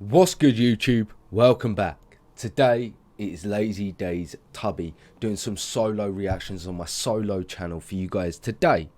What's good, YouTube? Welcome back. Today it is Lazy Daze Tubby doing some solo reactions on my solo channel for you guys today,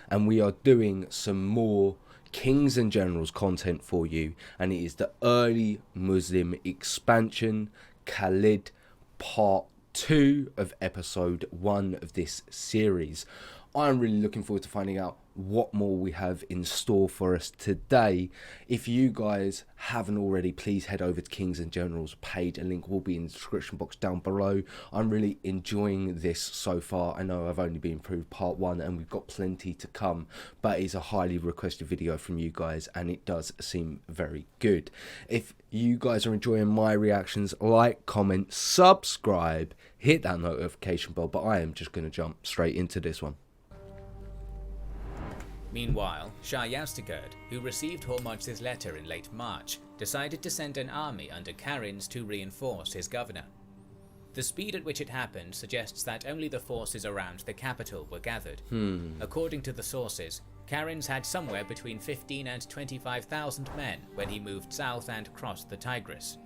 and we are doing some more Kings and Generals content for you, and it is the early Muslim expansion Khalid part 2 of episode 1 of this series. I'm really looking forward to finding out what more we have in store for us today. If you guys haven't already, please head over to Kings and Generals page. A link will be in the description box down below. I'm really enjoying this so far. I know I've only been through part 1 and we've got plenty to come, but it's a highly requested video from you guys and it does seem very good. If you guys are enjoying my reactions, like, comment, subscribe, hit that notification bell, but I am just going to jump straight into this one. Meanwhile, Shah Yazdegerd, who received Hormozd's letter in late March, decided to send an army under Karinz to reinforce his governor. The speed at which it happened suggests that only the forces around the capital were gathered. According to the sources, Karinz had somewhere between 15 and 25,000 men when he moved south and crossed the Tigris.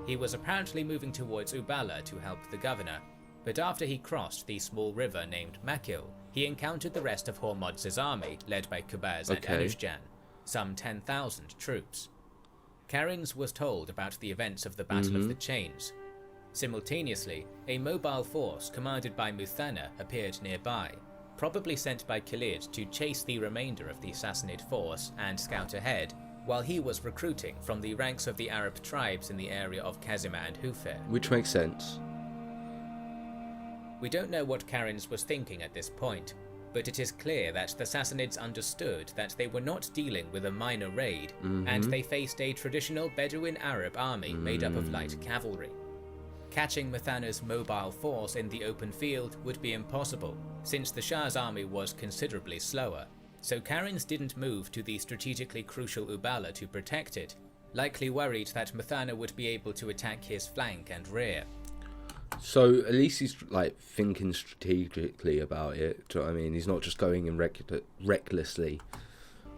He was apparently moving towards Uballa to help the governor, but after he crossed the small river named Makil, he encountered the rest of Hormozd's army, led by Kubaz and Anuzjan, some 10,000 troops. Karinz was told about the events of the Battle of the Chains. Simultaneously, a mobile force commanded by Muthanna appeared nearby, probably sent by Khalid to chase the remainder of the Sassanid force and scout ahead, while he was recruiting from the ranks of the Arab tribes in the area of Kazima and Hufir. Which makes sense. We don't know what Karinz was thinking at this point, but it is clear that the Sassanids understood that they were not dealing with a minor raid, and they faced a traditional Bedouin Arab army made up of light cavalry. Catching Muthanna's mobile force in the open field would be impossible, since the Shah's army was considerably slower, so Karinz didn't move to the strategically crucial Uballa to protect it, likely worried that Muthanna would be able to attack his flank and rear. So at least he's like thinking strategically about it. Do you know what I mean? He's not just going in recklessly.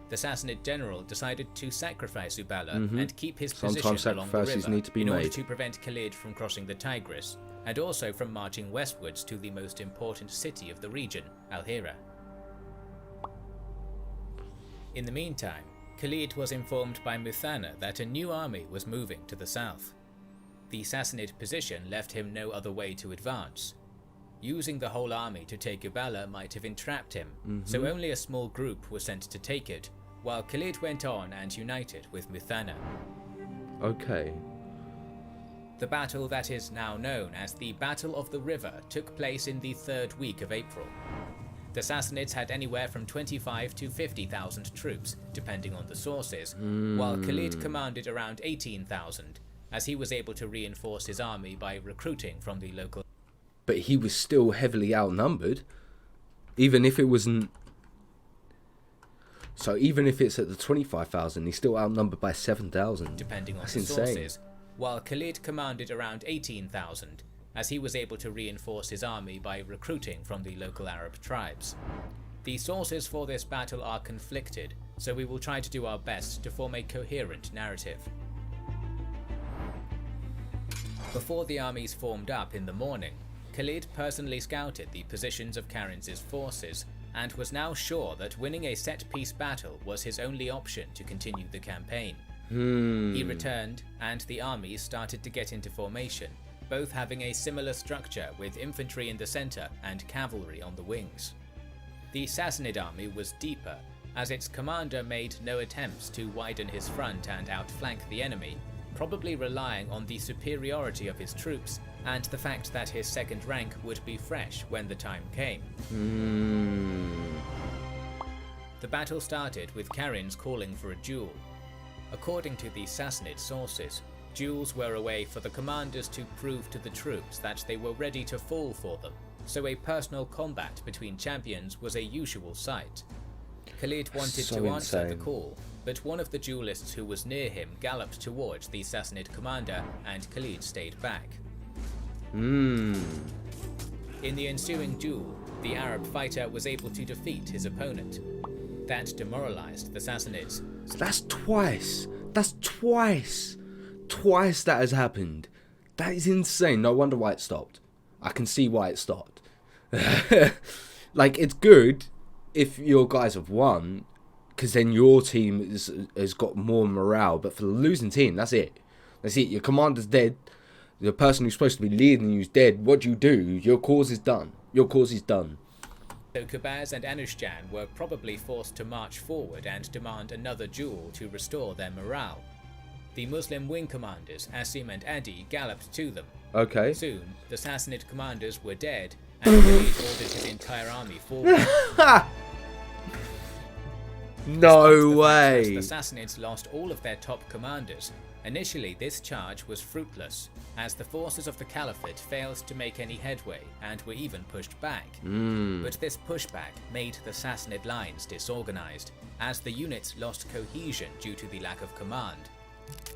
The Sassanid general decided to sacrifice Uballa and keep his Sometimes position along the sacrifices river need to be in order made. to prevent Khalid from crossing the Tigris, and also from marching westwards to the most important city of the region, al-Hira. In the meantime, Khalid was informed by Muthanna that a new army was moving to the south. The Sassanid position left him no other way to advance. Using the whole army to take Uballa might have entrapped him, so only a small group was sent to take it, while Khalid went on and united with Muthanna. Okay. The battle that is now known as the Battle of the River took place in the 3rd week of April. The Sassanids had anywhere from 25 to 50,000 troops, depending on the sources, while Khalid commanded around 18,000, as he was able to reinforce his army by recruiting from the local. But he was still heavily outnumbered, even if it wasn't. So even if it's at the 25,000, he's still outnumbered by 7,000. Depending on That's the insane. sources, while Khalid commanded around 18,000, as he was able to reinforce his army by recruiting from the local Arab tribes. The sources for this battle are conflicted, so we will try to do our best to form a coherent narrative. Before the armies formed up in the morning, Khalid personally scouted the positions of Karinz's forces and was now sure that winning a set-piece battle was his only option to continue the campaign. He returned, and the armies started to get into formation, both having a similar structure with infantry in the center and cavalry on the wings. The Sassanid army was deeper, as its commander made no attempts to widen his front and outflank the enemy, probably relying on the superiority of his troops and the fact that his second rank would be fresh when the time came. The battle started with Karinz calling for a duel. According to the Sassanid sources, duels were a way for the commanders to prove to the troops that they were ready to fall for them, so a personal combat between champions was a usual sight. Khalid wanted to answer the call, but one of the duelists who was near him galloped towards the Sassanid commander and Khalid stayed back. In the ensuing duel, the Arab fighter was able to defeat his opponent. That demoralized the Sassanids. So that's twice. That's twice. Twice that has happened. That is insane. No wonder why it stopped. I can see why it stopped. Like, it's good if your guys have won, because then your team has got more morale. But for the losing team, that's it. That's it. Your commander's dead. The person who's supposed to be leading you's dead. What do you do? Your cause is done. Your cause is done. So Qubaz and Anushjan were probably forced to march forward and demand another duel to restore their morale. The Muslim wing commanders, Asim and Adi, galloped to them. Okay. Soon, the Sassanid commanders were dead, and Khalid ordered his entire army forward. No way. The Sassanids lost all of their top commanders. Initially, this charge was fruitless, as the forces of the Caliphate failed to make any headway and were even pushed back. But this pushback made the Sassanid lines disorganized, as the units lost cohesion due to the lack of command.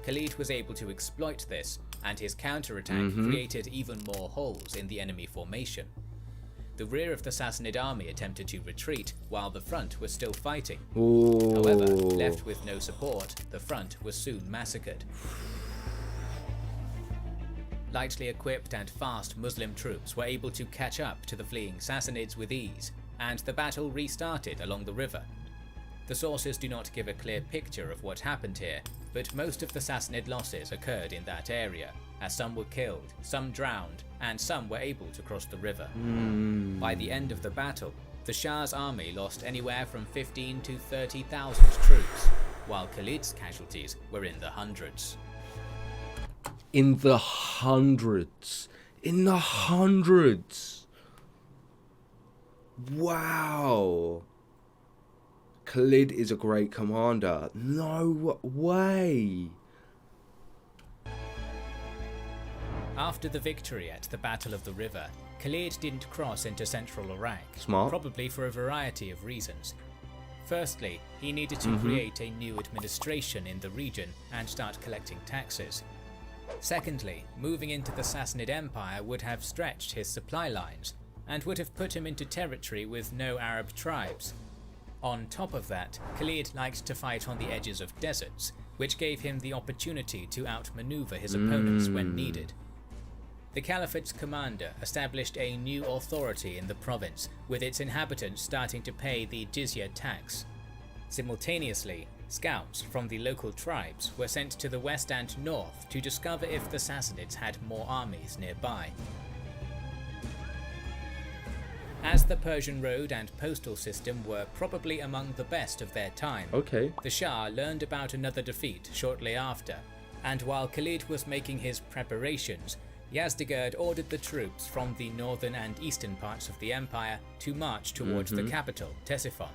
Khalid was able to exploit this, and his counterattack created even more holes in the enemy formation. The rear of the Sassanid army attempted to retreat, while the front was still fighting. Ooh. However, left with no support, the front was soon massacred. Lightly equipped and fast Muslim troops were able to catch up to the fleeing Sassanids with ease, and the battle restarted along the river. The sources do not give a clear picture of what happened here, but most of the Sassanid losses occurred in that area, as some were killed, some drowned, and some were able to cross the river. By the end of the battle, the Shah's army lost anywhere from 15 to 30,000 troops, while Khalid's casualties were in the hundreds. In the hundreds. In the hundreds. Wow. Khalid is a great commander. No way. After the victory at the Battle of the River, Khalid didn't cross into central Iraq, Smart. probably for a variety of reasons. Firstly, he needed to create a new administration in the region and start collecting taxes. Secondly, moving into the Sassanid Empire would have stretched his supply lines, and would have put him into territory with no Arab tribes. On top of that, Khalid liked to fight on the edges of deserts, which gave him the opportunity to outmaneuver his opponents when needed. The Caliphate's commander established a new authority in the province, with its inhabitants starting to pay the jizya tax. Simultaneously, scouts from the local tribes were sent to the west and north to discover if the Sassanids had more armies nearby. As the Persian road and postal system were probably among the best of their time, the Shah learned about another defeat shortly after, and while Khalid was making his preparations, Yazdegerd ordered the troops from the northern and eastern parts of the empire to march towards the capital, Ctesiphon.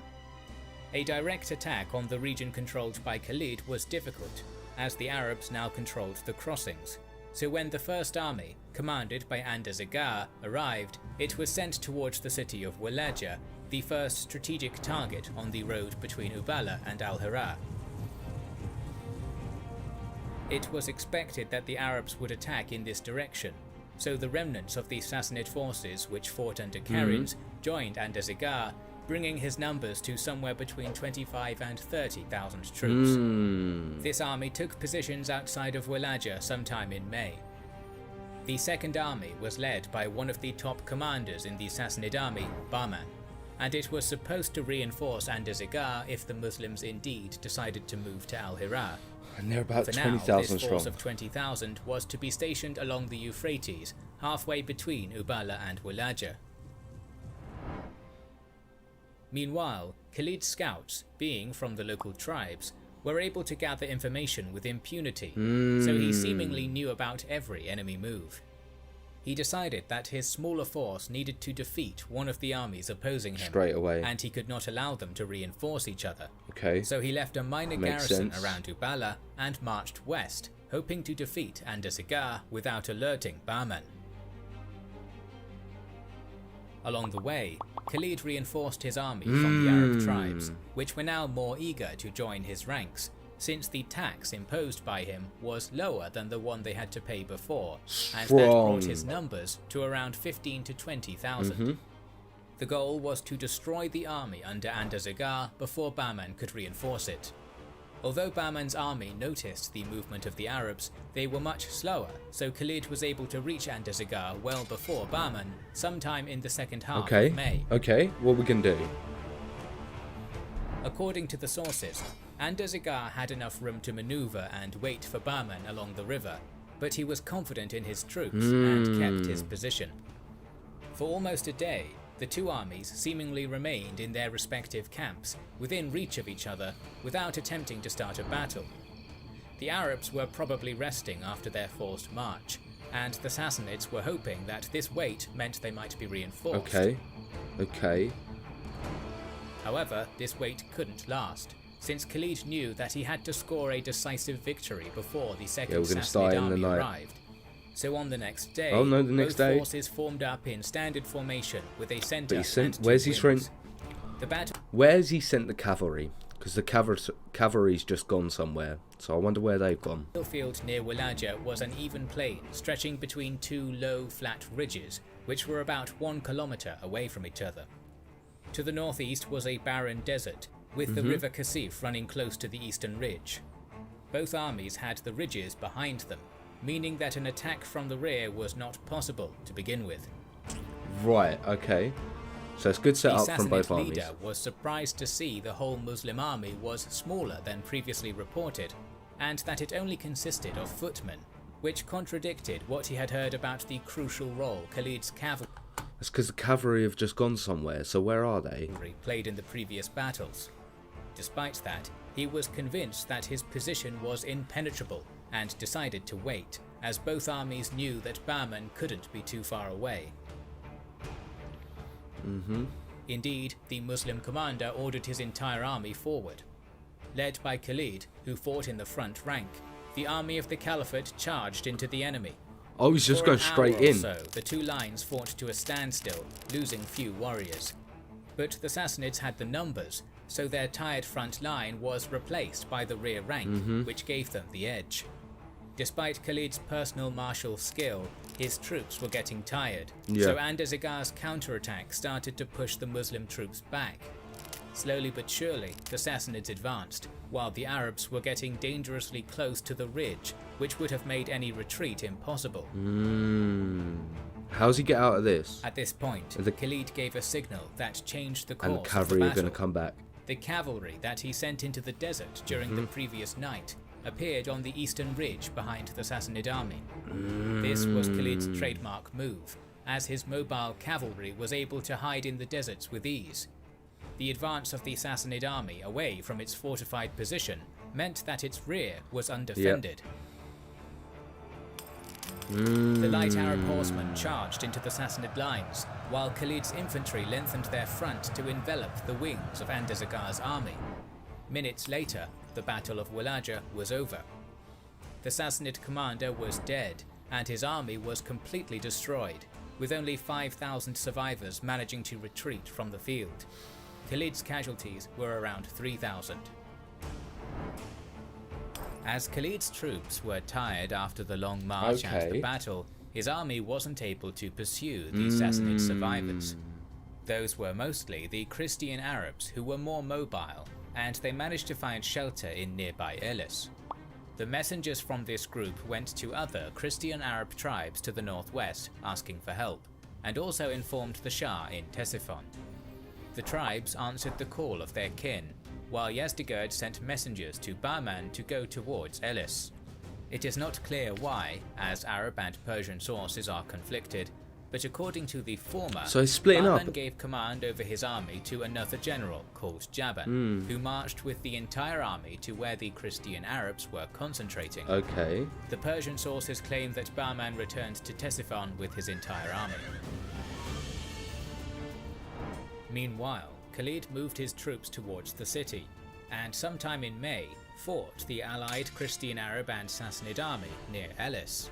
A direct attack on the region controlled by Khalid was difficult, as the Arabs now controlled the crossings. So when the first army, commanded by Andazagar, arrived, it was sent towards the city of Willaja, the first strategic target on the road between Uballa and al-Hira. It was expected that the Arabs would attack in this direction, so the remnants of the Sassanid forces which fought under Karims joined Andazagar, bringing his numbers to somewhere between 25 and 30,000 troops. This army took positions outside of Willaja sometime in May. The second army was led by one of the top commanders in the Sassanid army, Bahman, and it was supposed to reinforce Andazagar if the Muslims indeed decided to move to al-Hira. And they're about For 20,000 now, this strong. force of 20,000 was to be stationed along the Euphrates, halfway between Uballa and Willaja. Meanwhile, Khalid's scouts, being from the local tribes, were able to gather information with impunity, so he seemingly knew about every enemy move. He decided that his smaller force needed to defeat one of the armies opposing him, Straight away. and he could not allow them to reinforce each other. Okay. So he left a minor Makes garrison sense. around Uballa and marched west, hoping to defeat Andazagar without alerting Bahman. Along the way, Khalid reinforced his army from the Arab tribes, which were now more eager to join his ranks, since the tax imposed by him was lower than the one they had to pay before, and that brought his numbers to around 15 to 20,000. The goal was to destroy the army under Andarzaghar before Bahman could reinforce it. Although Bahman's army noticed the movement of the Arabs, they were much slower, so Khalid was able to reach Andarzaghar well before Bahman, sometime in the second half of May. Okay, what we can do? According to the sources, Andarzaghar had enough room to maneuver and wait for Bahman along the river, but he was confident in his troops and kept his position. For almost a day, the two armies seemingly remained in their respective camps, within reach of each other, without attempting to start a battle. The Arabs were probably resting after their forced march, and the Sassanids were hoping that this wait meant they might be reinforced. Okay. However, this wait couldn't last, since Khalid knew that he had to score a decisive victory before the second Sassanid army arrived. So on the next day, both forces formed up in standard formation with a centre and two wings. Where's he sent the cavalry? Because the cavalry's just gone somewhere, so I wonder where they've gone. The field near Willaja was an even plain stretching between two low, flat ridges, which were about 1 kilometre away from each other. To the northeast was a barren desert, with the river Kasif running close to the eastern ridge. Both armies had the ridges behind them, meaning that an attack from the rear was not possible to begin with. Right, okay. So it's good setup from both armies. The Sassanid leader was surprised to see the whole Muslim army was smaller than previously reported, and that it only consisted of footmen, which contradicted what he had heard about the crucial role Khalid's cavalry That's because the cavalry have just gone somewhere, so where are they? Played in the previous battles. Despite that, he was convinced that his position was impenetrable and decided to wait, as both armies knew that Bahman couldn't be too far away. Indeed, the Muslim commander ordered his entire army forward. Led by Khalid, who fought in the front rank, the army of the Caliphate charged into the enemy. Oh, he's just going straight in. So, the two lines fought to a standstill, losing few warriors. But the Sassanids had the numbers, so their tired front line was replaced by the rear rank, which gave them the edge. Despite Khalid's personal martial skill, his troops were getting tired, so Andarzaghar's counterattack started to push the Muslim troops back. Slowly but surely, the Sassanids advanced, while the Arabs were getting dangerously close to the ridge, which would have made any retreat impossible. How does he get out of this? At this point, Khalid gave a signal that changed the course and the cavalry of the are going to come back. The cavalry that he sent into the desert during the previous night appeared on the eastern ridge behind the Sassanid army. This was Khalid's trademark move, as his mobile cavalry was able to hide in the deserts with ease. The advance of the Sassanid army away from its fortified position meant that its rear was undefended. The light Arab horsemen charged into the Sassanid lines, while Khalid's infantry lengthened their front to envelop the wings of Andarzaghar's army. Minutes later, the Battle of Willaja was over. The Sassanid commander was dead, and his army was completely destroyed, with only 5,000 survivors managing to retreat from the field. Khalid's casualties were around 3,000. As Khalid's troops were tired after the long march and the battle, his army wasn't able to pursue the Sassanid survivors. Those were mostly the Christian Arabs who were more mobile, and they managed to find shelter in nearby Elis. The messengers from this group went to other Christian Arab tribes to the northwest asking for help, and also informed the Shah in Ctesiphon. The tribes answered the call of their kin, while Yazdegerd sent messengers to Bahman to go towards Elis. It is not clear why, as Arab and Persian sources are conflicted, but according to the former, Bahman gave command over his army to another general called Jaban, who marched with the entire army to where the Christian Arabs were concentrating. The Persian sources claim that Bahman returned to Ctesiphon with his entire army. Meanwhile, Khalid moved his troops towards the city, and sometime in May fought the allied Christian Arab and Sassanid army near Elis.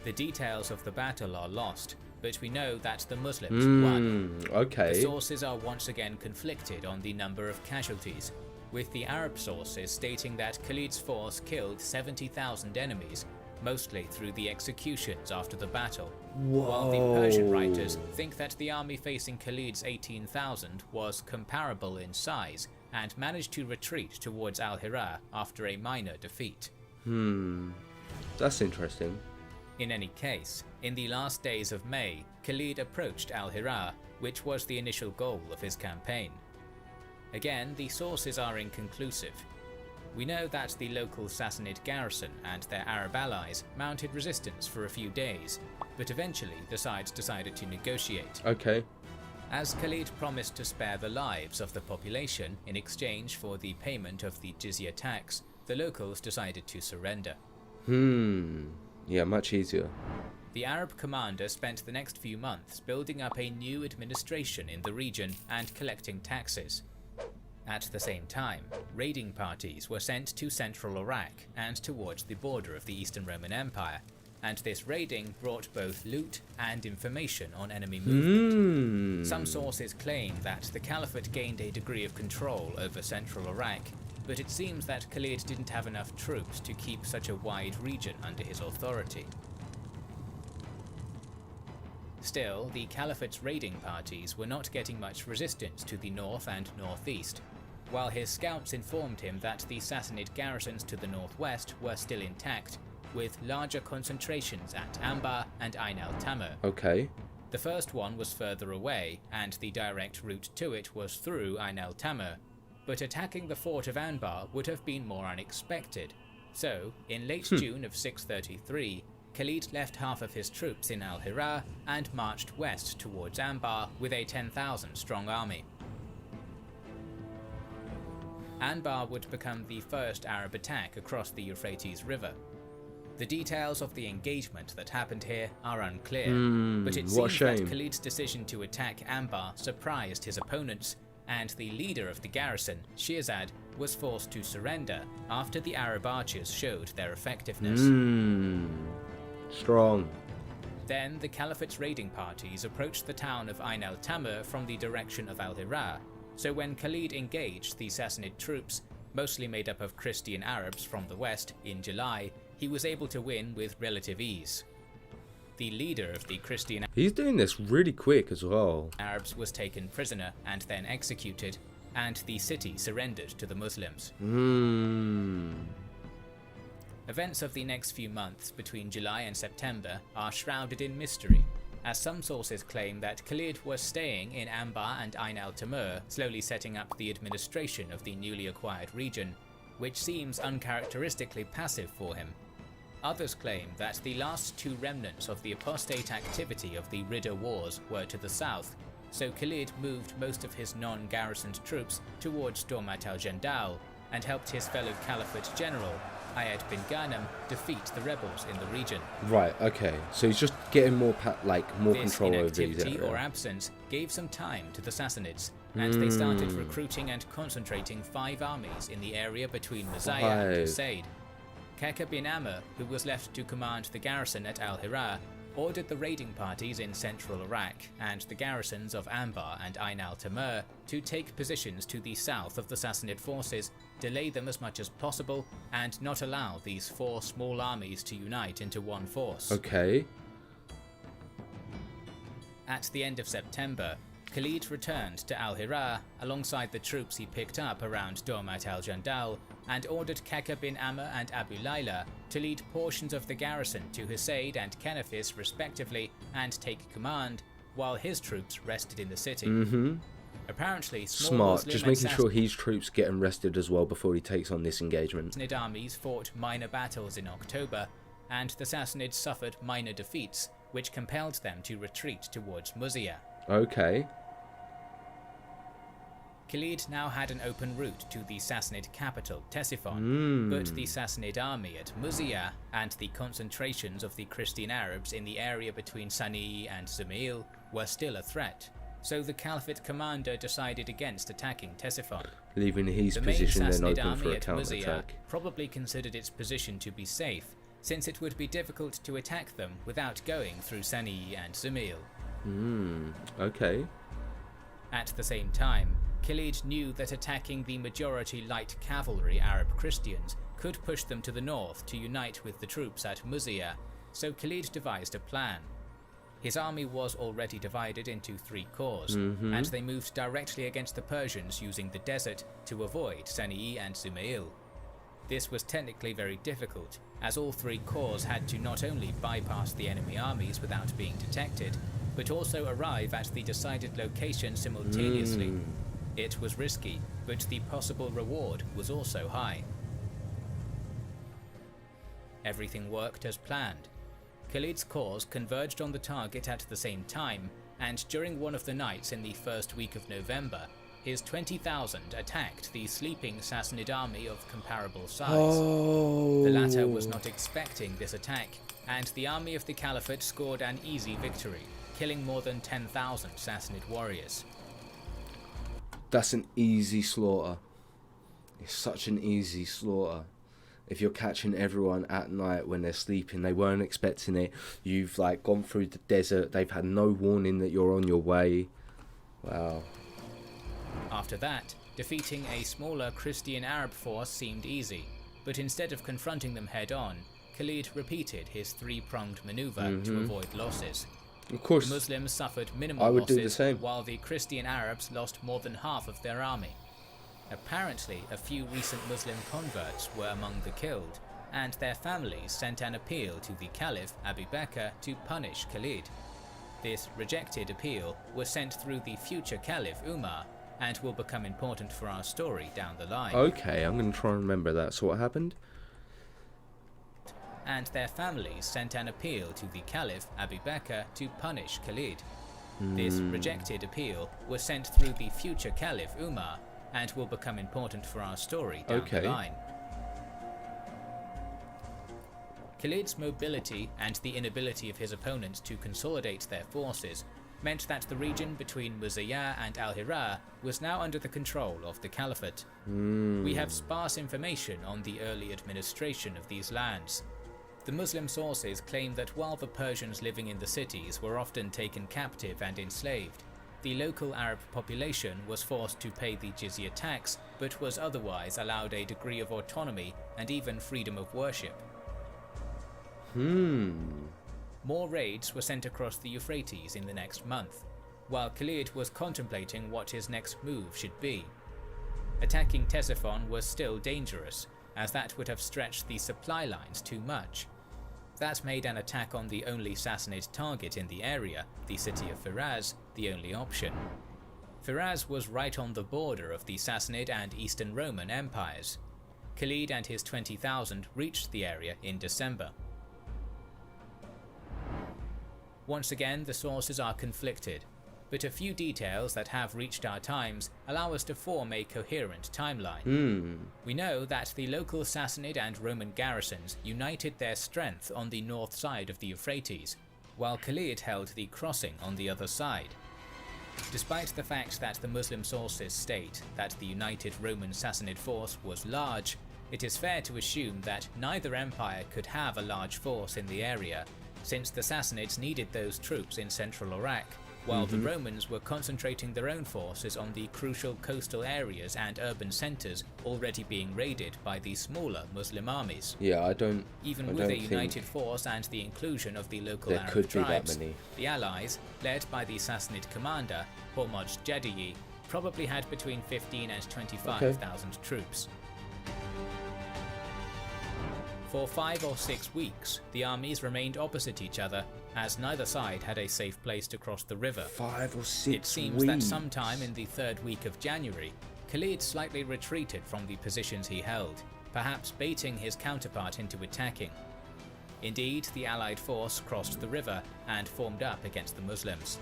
The details of the battle are lost, but we know that the Muslims won. The sources are once again conflicted on the number of casualties, with the Arab sources stating that Khalid's force killed 70,000 enemies, mostly through the executions after the battle, Whoa. while the Persian writers think that the army facing Khalid's 18,000 was comparable in size and managed to retreat towards al-Hira after a minor defeat. That's interesting. In any case, in the last days of May, Khalid approached al-Hira, which was the initial goal of his campaign. Again, the sources are inconclusive. We know that the local Sassanid garrison and their Arab allies mounted resistance for a few days, but eventually the sides decided to negotiate. Okay. As Khalid promised to spare the lives of the population in exchange for the payment of the jizya tax, the locals decided to surrender. Yeah, much easier. The Arab commander spent the next few months building up a new administration in the region and collecting taxes. At the same time, raiding parties were sent to central Iraq and towards the border of the Eastern Roman Empire, and this raiding brought both loot and information on enemy movement. Some sources claim that the Caliphate gained a degree of control over central Iraq, but it seems that Khalid didn't have enough troops to keep such a wide region under his authority. Still, the Caliphate's raiding parties were not getting much resistance to the north and northeast, while his scouts informed him that the Sassanid garrisons to the northwest were still intact, with larger concentrations at Anbar and Ain al-Tamr. Okay. The first one was further away, and the direct route to it was through Ain al-Tamr, but attacking the fort of Anbar would have been more unexpected. So, in late June of 633, Khalid left half of his troops in al-Hira and marched west towards Anbar with a 10,000 strong army. Anbar would become the first Arab attack across the Euphrates River. The details of the engagement that happened here are unclear, but it seems that Khalid's decision to attack Anbar surprised his opponents, and the leader of the garrison, Shirzad, was forced to surrender after the Arab archers showed their effectiveness. Strong. Then the Caliphate's raiding parties approached the town of Ain al-Tamr from the direction of al-Hira, so when Khalid engaged the Sassanid troops, mostly made up of Christian Arabs from the west, in July, he was able to win with relative ease. The leader of the Christian He's doing this really quick as well. Arabs was taken prisoner and then executed, and the city surrendered to the Muslims. Events of the next few months between July and September are shrouded in mystery, as some sources claim that Khalid was staying in Anbar and Ain al-Tamr, slowly setting up the administration of the newly acquired region, which seems uncharacteristically passive for him. Others claim that the last two remnants of the apostate activity of the Ridda Wars were to the south, so Khalid moved most of his non-garrisoned troops towards Dormat al-Jandal and helped his fellow Caliphate general, Ayad bin Ghanem, defeat the rebels in the region. Right, okay. So he's just getting more control over these This inactivity areas. or absence gave some time to the Sassanids, and they started recruiting and concentrating 5 armies in the area between Mazaya and Usaid. Keka bin Amr, who was left to command the garrison at al-Hira, ordered the raiding parties in central Iraq and the garrisons of Anbar and Ain al-Tamr to take positions to the south of the Sassanid forces, delay them as much as possible, and not allow these 4 small armies to unite into one force. Okay. At the end of September, Khalid returned to al-Hira alongside the troops he picked up around Dormat al-Jandal and ordered Keka bin Amr and Abu Layla to lead portions of the garrison to Husaid and Kenafis respectively and take command, while his troops rested in the city. Apparently, small Muslim just making sure his troops get rested as well before he takes on this engagement. Sassanid armies fought minor battles in October, and the Sassanids suffered minor defeats, which compelled them to retreat towards Muzayyah. Okay. Khalid now had an open route to the Sassanid capital, Ctesiphon, but the Sassanid army at Muzayyah and the concentrations of the Christian Arabs in the area between Sani and Zamil were still a threat, so the Caliphate commander decided against attacking Ctesiphon. Leaving his The main position then Sassanid open for army a at counter-attack. Muzayyah probably considered its position to be safe, since it would be difficult to attack them without going through Sani and Zamil. Okay. At the same time, Khalid knew that attacking the majority light cavalry Arab Christians could push them to the north to unite with the troops at Muzayyah, so Khalid devised a plan. His army was already divided into 3 corps, and they moved directly against the Persians using the desert to avoid Sana'i and Zumail. This was technically very difficult, as all 3 corps had to not only bypass the enemy armies without being detected, but also arrive at the decided location simultaneously. It was risky, but the possible reward was also high. Everything worked as planned. Khalid's corps converged on the target at the same time, and during one of the nights in the first week of November, his 20,000 attacked the sleeping Sassanid army of comparable size. The latter was not expecting this attack, and the army of the Caliphate scored an easy victory, killing more than 10,000 Sassanid warriors. That's an easy slaughter. It's such an easy slaughter. If you're catching everyone at night when they're sleeping, they weren't expecting it. You've like gone through the desert. They've had no warning that you're on your way. Wow. After that, defeating a smaller Christian Arab force seemed easy, but instead of confronting them head-on, Khalid repeated his 3-pronged maneuver to avoid losses. Of course. The Muslims suffered minimal losses, do the same. while the Christian Arabs lost more than half of their army. Apparently, a few recent Muslim converts were among the killed, and their families sent an appeal to the Caliph Abu Bakr to punish Khalid. This rejected appeal was sent through the future Caliph Umar, and will become important for our story down the line. Okay, I'm going to try and remember that. So what happened? And their families sent an appeal to the Caliph Abu Bakr to punish Khalid. This rejected appeal was sent through the future Caliph Umar, and will become important for our story down the line. Khalid's mobility and the inability of his opponents to consolidate their forces meant that the region between Muzayyah and al-Hira was now under the control of the Caliphate. We have sparse information on the early administration of these lands. The Muslim sources claim that while the Persians living in the cities were often taken captive and enslaved, the local Arab population was forced to pay the jizya tax, but was otherwise allowed a degree of autonomy and even freedom of worship. More raids were sent across the Euphrates in the next month, while Khalid was contemplating what his next move should be. Attacking Ctesiphon was still dangerous, as that would have stretched the supply lines too much. That made an attack on the only Sassanid target in the area, the city of Firaz, the only option. Firaz was right on the border of the Sassanid and Eastern Roman empires. Khalid and his 20,000 reached the area in December. Once again, the sources are conflicted, but a few details that have reached our times allow us to form a coherent timeline. We know that the local Sassanid and Roman garrisons united their strength on the north side of the Euphrates, while Khalid held the crossing on the other side. Despite the fact that the Muslim sources state that the united Roman Sassanid force was large, it is fair to assume that neither empire could have a large force in the area, since the Sassanids needed those troops in central Iraq, while the Romans were concentrating their own forces on the crucial coastal areas and urban centres already being raided by the smaller Muslim armies. Even with a united force and the inclusion of the local Arab tribes, the allies, led by the Sassanid commander, Hormozd Jadiyy, probably had between 15 and 25,000 troops. For 5 or 6 weeks, the armies remained opposite each other, as neither side had a safe place to cross the river. 5 or 6 It seems that sometime in the 3rd week of January, Khalid slightly retreated from the positions he held, perhaps baiting his counterpart into attacking. Indeed, the allied force crossed the river and formed up against the Muslims.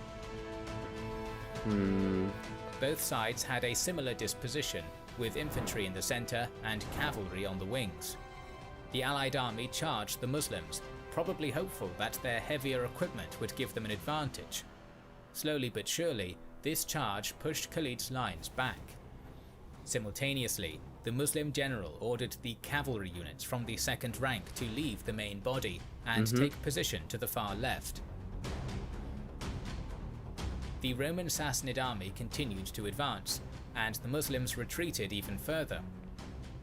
Both sides had a similar disposition, with infantry in the centre and cavalry on the wings. The allied army charged the Muslims, probably hopeful that their heavier equipment would give them an advantage. Slowly but surely, this charge pushed Khalid's lines back. Simultaneously, the Muslim general ordered the cavalry units from the second rank to leave the main body and take position to the far left. The Roman Sassanid army continued to advance, and the Muslims retreated even further.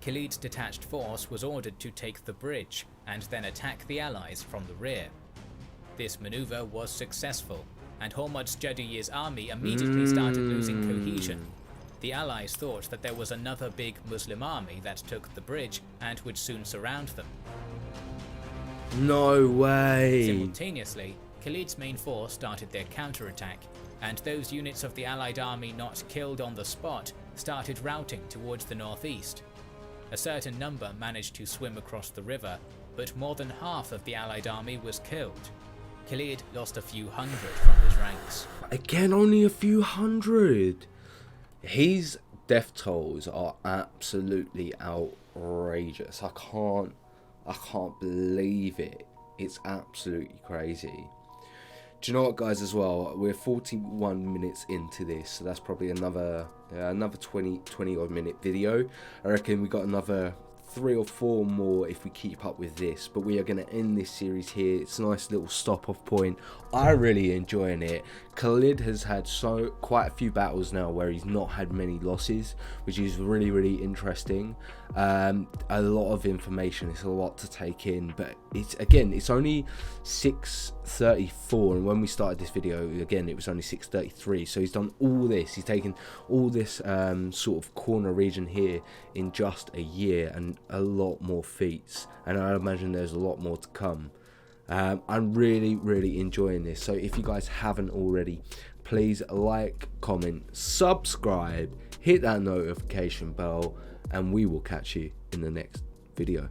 Khalid's detached force was ordered to take the bridge and then attack the allies from the rear. This maneuver was successful, and Hormuzd Jadid's army immediately started losing cohesion. The allies thought that there was another big Muslim army that took the bridge and would soon surround them. No way! Simultaneously, Khalid's main force started their counterattack, and those units of the allied army not killed on the spot started routing towards the northeast. A certain number managed to swim across the river, but more than half of the allied army was killed. Khalid lost a few hundred from his ranks. Again, only a few hundred. His death tolls are absolutely outrageous. I can't believe it. It's absolutely crazy. Do you know what, guys, as well? We're 41 minutes into this, so that's probably another 20 odd minute video. I reckon we got another 3 or 4 more if we keep up with this, but we are going to end this series here. It's a nice little stop off point. I'm really enjoying it. Khalid has had quite a few battles now where he's not had many losses, which is really interesting. A lot of information, it's a lot to take in, but it's only 6:34, and when we started this video, again, it was only 6:33. So he's done all this, he's taken all this sort of corner region here in just a year, and a lot more feats, and I imagine there's a lot more to come. I'm really enjoying this, so if you guys haven't already, please like, comment, subscribe, hit that notification bell, and we will catch you in the next video.